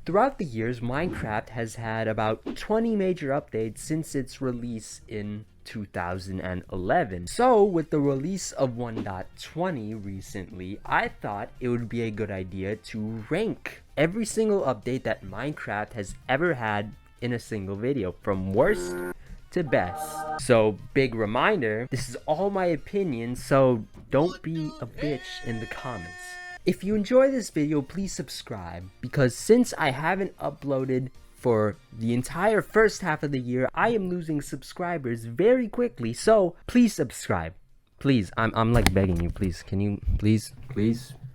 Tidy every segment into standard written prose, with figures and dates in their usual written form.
Throughout the years, Minecraft has had about 20 major updates since its release in 2011. So with the release of 1.20 recently, I thought it would be a good idea to rank every single update that Minecraft has ever had in a single video, from worst to best. So big reminder, this is all my opinion, so don't be a bitch in the comments. If you enjoy this video, please subscribe, because since I haven't uploaded for the entire first half of the year, I am losing subscribers very quickly, so please subscribe. Please, I'm like begging you, please. Can you please?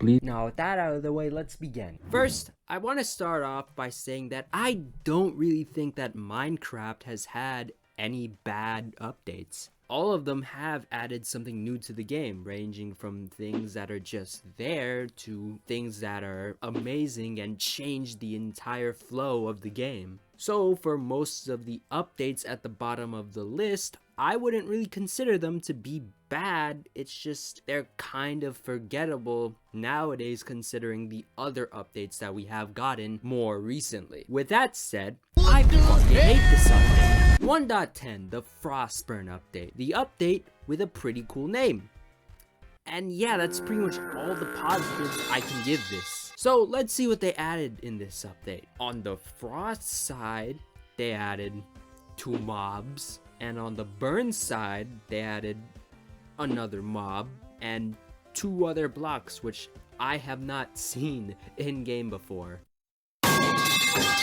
Now with that out of the way, let's begin. First, I want to start off by saying that I don't really think that Minecraft has had any bad updates. All of them have added something new to the game, ranging from things that are just there to things that are amazing and change the entire flow of the game. So for most of the updates at the bottom of the list, I wouldn't really consider them to be bad. It's just they're kind of forgettable nowadays considering the other updates that we have gotten more recently. With that said, I fucking hate this update. 1.10, the Frostburn update. The update with a pretty cool name. And yeah, that's pretty much all the positives I can give this. So let's see what they added in this update. On the Frost side, they added 2 mobs. And on the Burn side, they added another mob and 2 other blocks, which I have not seen in-game before.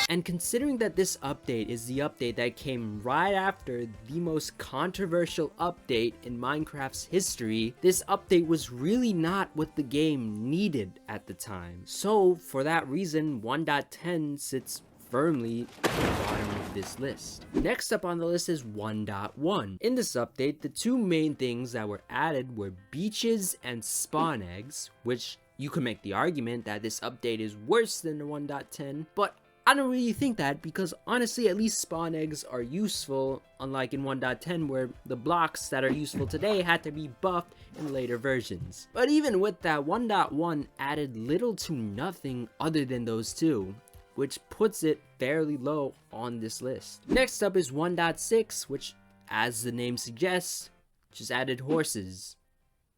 And considering that this update is the update that came right after the most controversial update in Minecraft's history, this update was really not what the game needed at the time. So for that reason, 1.10 sits firmly at the bottom of this list. Next up on the list is 1.1. In this update, the 2 main things that were added were beaches and spawn eggs, which you could make the argument that this update is worse than the 1.10, but I don't really think that, because honestly, at least spawn eggs are useful, unlike in 1.10 where the blocks that are useful today had to be buffed in later versions. But even with that, 1.1 added little to nothing other than those 2, which puts it fairly low on this list. Next up is 1.6, which, as the name suggests, just added horses.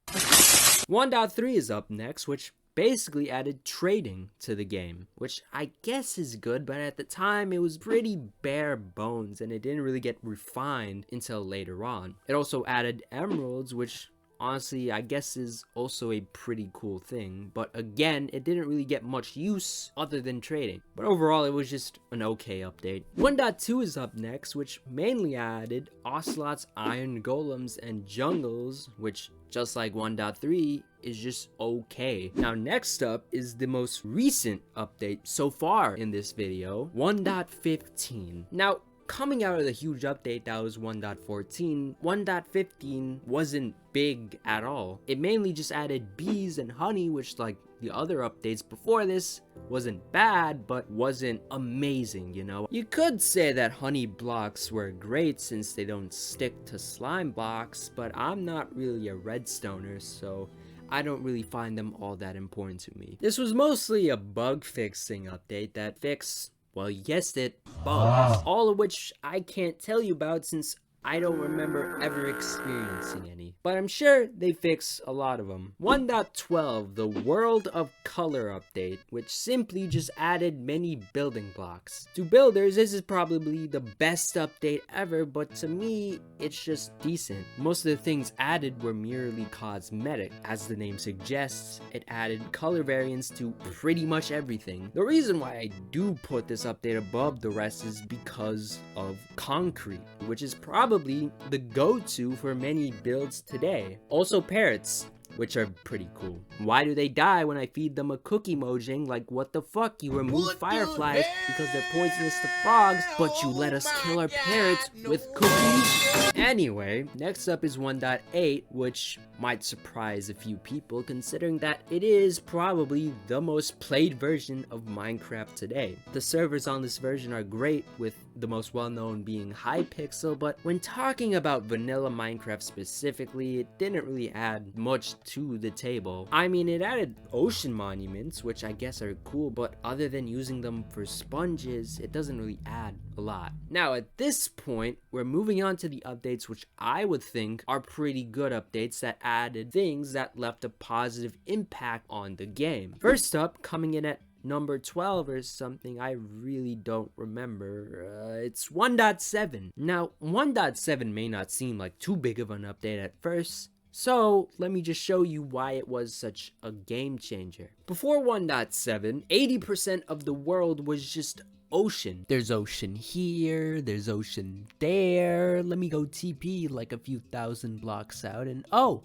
1.3 is up next, which basically added trading to the game, which I guess is good, but at the time it was pretty bare bones and it didn't really get refined until later on. It also added emeralds, which honestly I guess is also a pretty cool thing, but again, it didn't really get much use other than trading. But overall, it was just an okay update. 1.2 is up next, which mainly added ocelots, iron golems, and jungles, which just like 1.3 is just okay. Now next up is the most recent update so far in this video, 1.15. Now coming out of the huge update that was 1.14, 1.15 wasn't big at all. It mainly just added bees and honey, which like the other updates before this wasn't bad, but wasn't amazing, you know? You could say that honey blocks were great since they don't stick to slime blocks, but I'm not really a redstoner, so I don't really find them all that important to me. This was mostly a bug fixing update that fixed, well, you guessed it, bugs. All of which I can't tell you about since I don't remember ever experiencing any. But I'm sure they fix a lot of them. 1.12, the World of Color update, which simply just added many building blocks. To builders, this is probably the best update ever, but to me, it's just decent. Most of the things added were merely cosmetic. As the name suggests, it added color variants to pretty much everything. The reason why I do put this update above the rest is because of concrete, which is probably the go-to for many builds today. Also parrots, which are pretty cool. Why do they die when I feed them a cookie mojang? Like, what the fuck? You remove fireflies because they're poisonous to frogs, but you let us kill our parrots with cookies? Anyway, next up is 1.8, which might surprise a few people considering that it is probably the most played version of Minecraft today. The servers on this version are great, with the most well-known being Hypixel, but when talking about vanilla Minecraft specifically, it didn't really add much to the table. I mean, it added ocean monuments, which I guess are cool, but other than using them for sponges, it doesn't really add a lot. Now at this point, we're moving on to the updates, which I would think are pretty good updates that added things that left a positive impact on the game. First up, coming in at number 12 or something, I really don't remember. It's 1.7. Now 1.7 may not seem like too big of an update at first, so let me just show you why it was such a game changer. Before 1.7, 80% of the world was just ocean. There's ocean here, there's ocean there. Let me go TP like a few thousand blocks out and oh,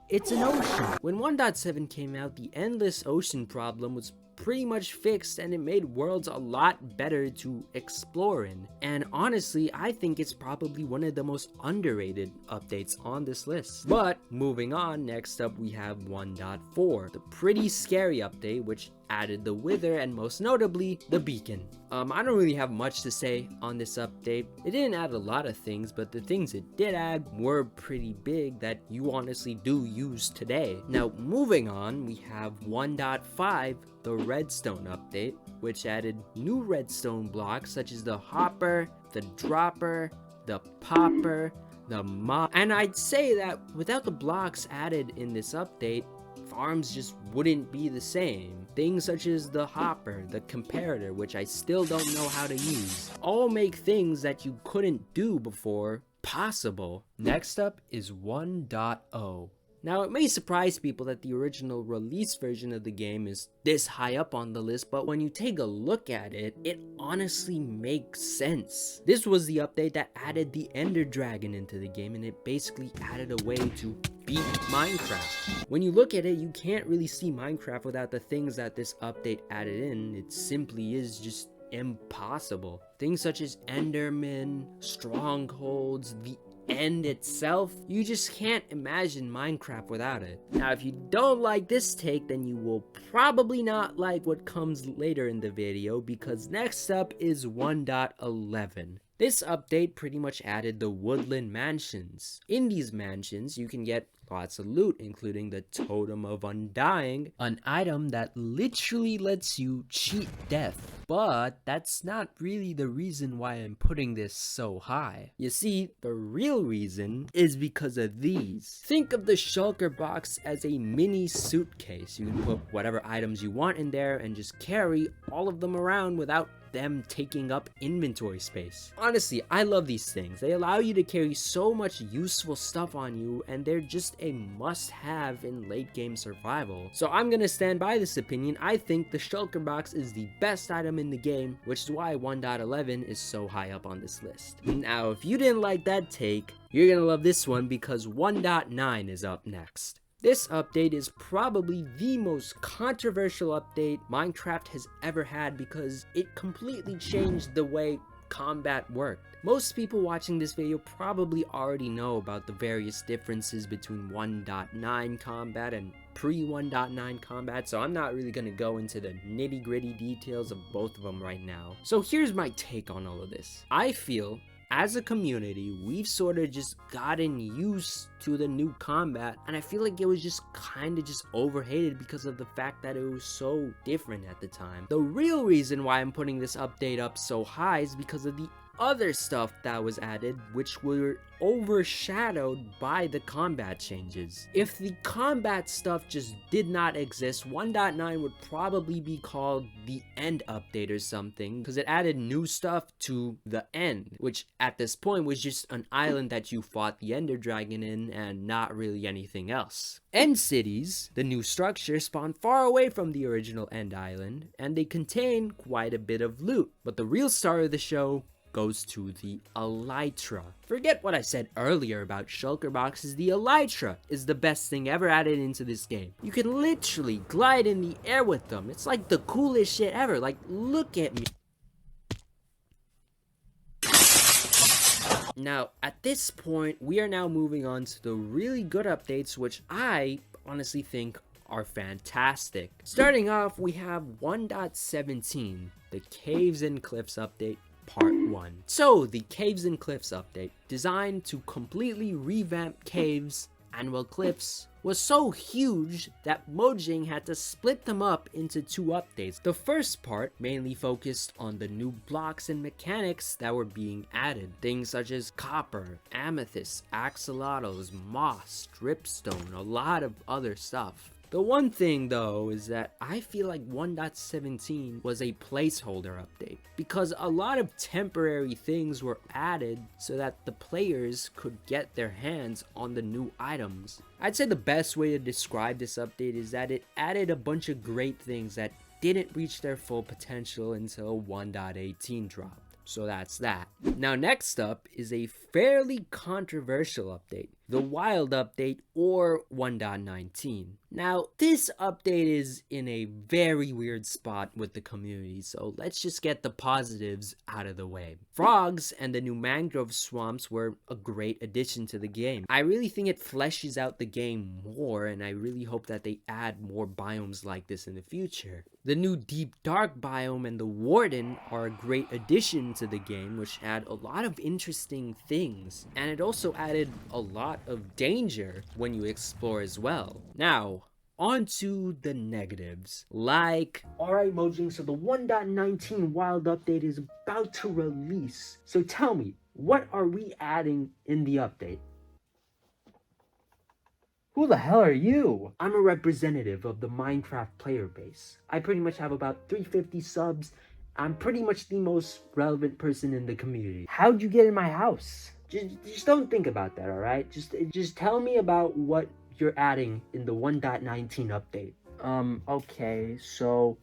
it's an ocean. When 1.7 came out, the endless ocean problem was pretty much fixed, and it made worlds a lot better to explore in. And honestly, I think it's probably one of the most underrated updates on this list. But moving on, next up we have 1.4, the pretty scary update, which added the wither and most notably the beacon. I don't really have much to say on this update. It didn't add a lot of things, but the things it did add were pretty big that you honestly do use today. Now moving on, we have 1.5, the redstone update, which added new redstone blocks such as the hopper, the dropper, the popper, the mob. And I'd say that without the blocks added in this update, farms just wouldn't be the same. Things such as the hopper, the comparator, which I still don't know how to use, all make things that you couldn't do before possible. Next up is 1.0. Now, it may surprise people that the original release version of the game is this high up on the list, but when you take a look at it, it honestly makes sense. This was the update that added the Ender Dragon into the game, and it basically added a way to beat Minecraft. When you look at it, you can't really see Minecraft without the things that this update added in. It simply is just impossible. Things such as Endermen, strongholds, the end itself, you just can't imagine Minecraft without it. Now if you don't like this take, then you will probably not like what comes later in the video, because next up is 1.11. This update pretty much added the woodland mansions. In these mansions, you can get lots of loot, including the Totem of Undying, an item that literally lets you cheat death. But that's not really the reason why I'm putting this so high. You see, the real reason is because of these. Think of the shulker box as a mini suitcase. You can put whatever items you want in there and just carry all of them around without them taking up inventory space. Honestly, I love these things. They allow you to carry so much useful stuff on you, and they're just a must-have in late game survival. So I'm gonna stand by this opinion. I think the shulker box is the best item in the game, which is why 1.11 is so high up on this list. Now, if you didn't like that take, you're gonna love this one, because 1.9 is up next. This update is probably the most controversial update Minecraft has ever had, because it completely changed the way combat worked. Most people watching this video probably already know about the various differences between 1.9 combat and pre-1.9 combat, so I'm not really going to go into the nitty-gritty details of both of them right now. So here's my take on all of this. I feel as a community, we've sort of just gotten used to the new combat, and I feel like it was just kind of just overhated because of the fact that it was so different at the time. The real reason why I'm putting this update up so high is because of the other stuff that was added, which were overshadowed by the combat changes. If the combat stuff just did not exist, 1.9 would probably be called the End Update or something, because it added new stuff to the End, which at this point was just an island that you fought the Ender Dragon in and not really anything else. End cities, the new structure, spawn far away from the original End Island, and they contain quite a bit of loot. But the real star of the show goes to the Elytra. Forget what I said earlier about shulker boxes. The Elytra is the best thing ever added into this game. You can literally glide in the air with them. It's like the coolest shit ever. Like, look at me. Now, at this point, we are now moving on to the really good updates, which I honestly think are fantastic. Starting off, we have 1.17, the Caves and Cliffs update. Part 1. So, the Caves and Cliffs update, designed to completely revamp caves and, well, cliffs was so huge that Mojang had to split them up into 2 updates. The first part mainly focused on the new blocks and mechanics that were being added. Things such as copper, amethyst, axolotls, moss, dripstone, a lot of other stuff. The one thing though is that I feel like 1.17 was a placeholder update because a lot of temporary things were added so that the players could get their hands on the new items. I'd say the best way to describe this update is that it added a bunch of great things that didn't reach their full potential until 1.18 dropped. So that's that. Now next up is a fairly controversial update, the Wild update or 1.19. Now this update is in a very weird spot with the community, so let's just get the positives out of the way. Frogs and the new mangrove swamps were a great addition to the game. I really think it fleshes out the game more, and I really hope that they add more biomes like this in the future. The new deep dark biome and the warden are a great addition to the game, which add a lot of interesting things, and it also added a lot of danger when you explore as well. Now on to the negatives. Alright Mojang, so the 1.19 Wild update is about to release. So tell me, what are we adding in the update? Who the hell are you? I'm a representative of the Minecraft player base. I pretty much have about 350 subs. I'm pretty much the most relevant person in the community. How'd you get in my house? Just don't think about that, alright? Just tell me about what you're adding in the 1.19 update. Okay, so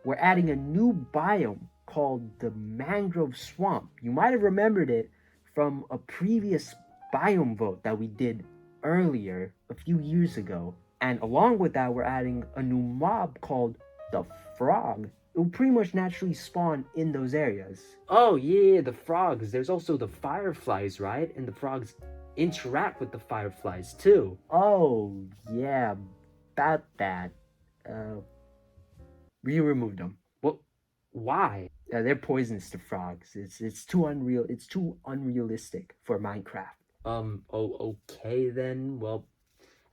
we're adding a new biome called the Mangrove Swamp. You might have remembered it from a previous biome vote that we did earlier, a few years ago. And along with that, we're adding a new mob called the Frog. It will pretty much naturally spawn in those areas. Oh yeah, the frogs. There's also the fireflies, right? And the frogs interact with the fireflies too. Oh yeah, about that. We removed them. What? Why? They're poisonous to frogs. It's too unrealistic for Minecraft. Okay then. Well,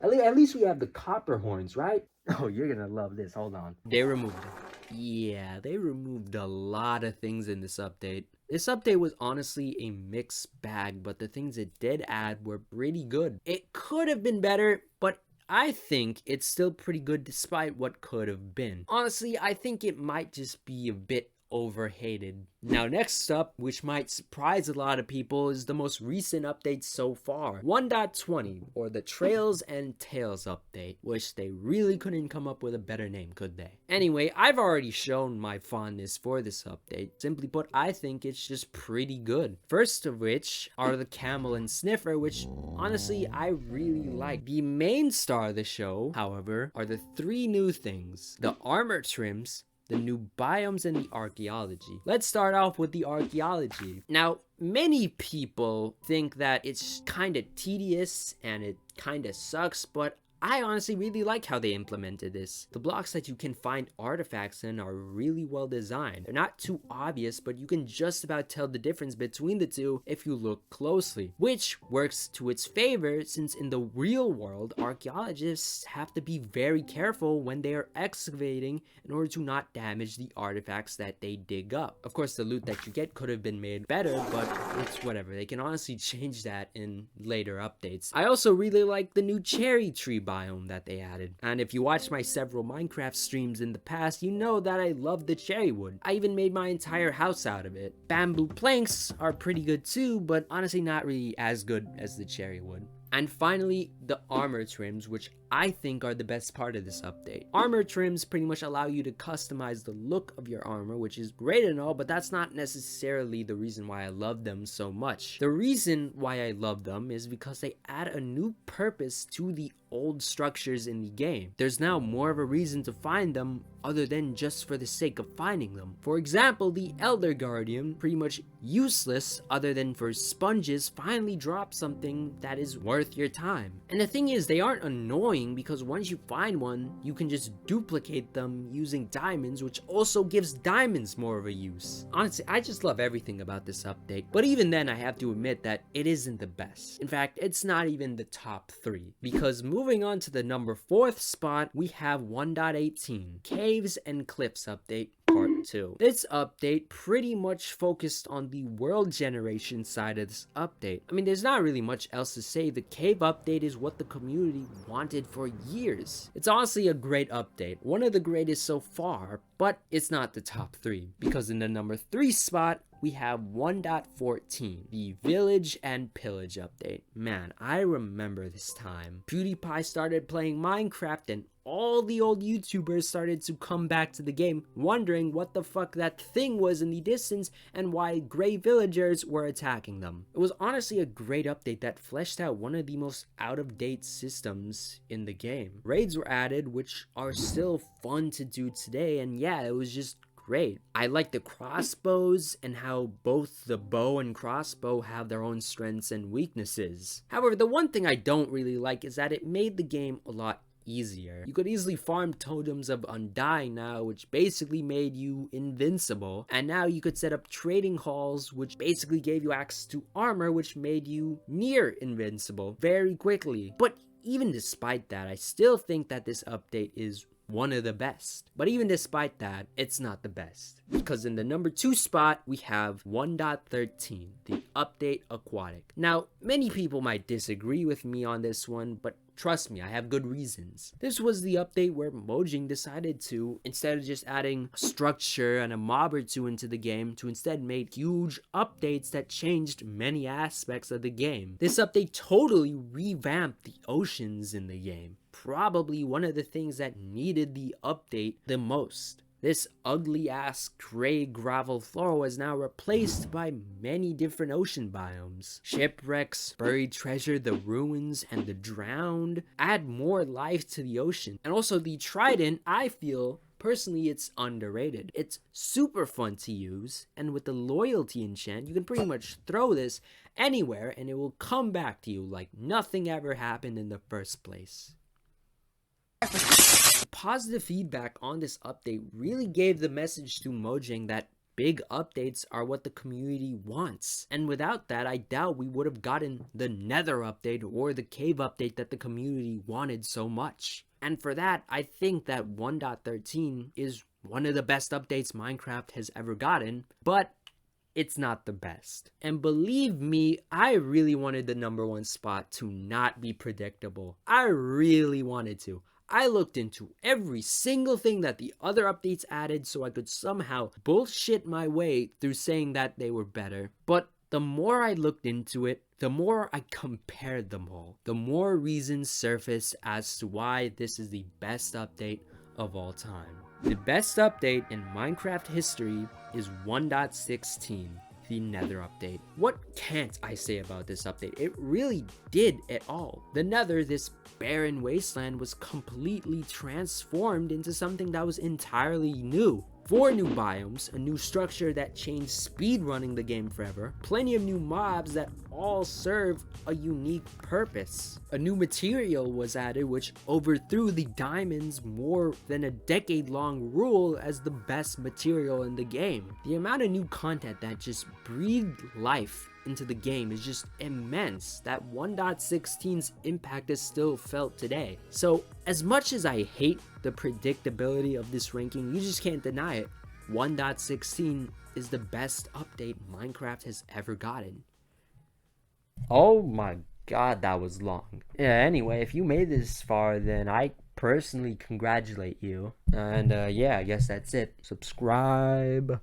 at least we have the copper horns, right? Oh, you're gonna love this. Hold on. They removed it. Yeah, they removed a lot of things in this update. This update was honestly a mixed bag, but the things it did add were pretty good. It could have been better, but I think it's still pretty good despite what could have been. Honestly, I think it might just be a bit overhated. Now next up, which might surprise a lot of people, is the most recent update so far, 1.20 or the Trails and Tales update, which they really couldn't come up with a better name, could they? Anyway, I've already shown my fondness for this update. Simply put, I think it's just pretty good. First of which are the Camel and Sniffer, which honestly I really like. The main star of the show, however, are the 3 new things: the armor trims, the new biomes, and the archaeology. Let's start off with the archaeology. Now, many people think that it's kind of tedious and it kind of sucks, but I honestly really like how they implemented this. The blocks that you can find artifacts in are really well designed. They're not too obvious, but you can just about tell the difference between the two if you look closely, which works to its favor since in the real world, archaeologists have to be very careful when they are excavating in order to not damage the artifacts that they dig up. Of course, the loot that you get could have been made better, but it's whatever. They can honestly change that in later updates. I also really like the new cherry tree biome that they added. And if you watched my several Minecraft streams in the past, you know that I love the cherry wood. I even made my entire house out of it. Bamboo planks are pretty good too, but honestly not really as good as the cherry wood. And finally, the armor trims, which I think are the best part of this update. Armor trims pretty much allow you to customize the look of your armor, which is great and all, but that's not necessarily the reason why I love them so much. The reason why I love them is because they add a new purpose to the old structures in the game. There's now more of a reason to find them other than just for the sake of finding them. For example, the Elder Guardian, pretty much useless other than for sponges, finally dropped something that is worth your time. And the thing is, they aren't annoying annoying because once you find one, you can just duplicate them using diamonds, which also gives diamonds more of a use. Honestly, I just love everything about this update, but even then I have to admit that it isn't the best. In fact, it's not even the top 3, because moving on to the number 4th spot, we have 1.18 Caves and Cliffs update Part 2. This update pretty much focused on the world generation side of this update. I mean, there's not really much else to say. The cave update is what the community wanted for years. It's honestly a great update, one of the greatest so far, but it's not the top 3, because in the number 3 spot, we have 1.14, the Village and Pillage update. Man, I remember this time. PewDiePie started playing Minecraft and all the old YouTubers started to come back to the game, wondering what the fuck that thing was in the distance and why gray villagers were attacking them. It was honestly a great update that fleshed out one of the most out-of-date systems in the game. Raids were added, which are still fun to do today, and yeah, it was just great. I like the crossbows and how both the bow and crossbow have their own strengths and weaknesses. However, the one thing I don't really like is that it made the game a lot easier. You could easily farm totems of undying now, which basically made you invincible, and now you could set up trading halls, which basically gave you access to armor, which made you near invincible very quickly. But even despite that, I still think that this update is one of the best. But even despite that, it's not the best, because in the number 2 spot, we have 1.13, the update Aquatic. Now, many people might disagree with me on this one, but trust me, I have good reasons. This was the update where Mojang decided to, instead of just adding structure and a mob or two into the game, to instead make huge updates that changed many aspects of the game. This update totally revamped the oceans in the game. Probably one of the things that needed the update the most. This ugly ass gray gravel floor was now replaced by many different ocean biomes. Shipwrecks, buried treasure, the ruins, and the drowned add more life to the ocean. And also the trident, I feel personally it's underrated. It's super fun to use, and with the loyalty enchant, you can pretty much throw this anywhere and it will come back to you like nothing ever happened in the first place. Positive feedback on this update really gave the message to Mojang that big updates are what the community wants. And without that, I doubt we would have gotten the Nether update or the Cave update that the community wanted so much. And for that, I think that 1.13 is one of the best updates Minecraft has ever gotten, but it's not the best. And believe me, I really wanted the number 1 spot to not be predictable. I really wanted to. I looked into every single thing that the other updates added so I could somehow bullshit my way through saying that they were better. But the more I looked into it, the more I compared them all, the more reasons surfaced as to why this is the best update of all time. The best update in Minecraft history is 1.16. The Nether update. What can't I say about this update? It really did it all. The Nether, this barren wasteland, was completely transformed into something that was entirely new. 4 new biomes, a new structure that changed speedrunning the game forever, plenty of new mobs that all serve a unique purpose. A new material was added which overthrew the diamonds more than a decade-long rule as the best material in the game. The amount of new content that just breathed life into the game is just immense that 1.16's impact is still felt today. So as much as I hate the predictability of this ranking, you just can't deny it. 1.16 is the best update Minecraft has ever gotten. Oh my god, that was long. Yeah, anyway, if you made this far, then I personally congratulate you. And yeah, I guess that's it. Subscribe.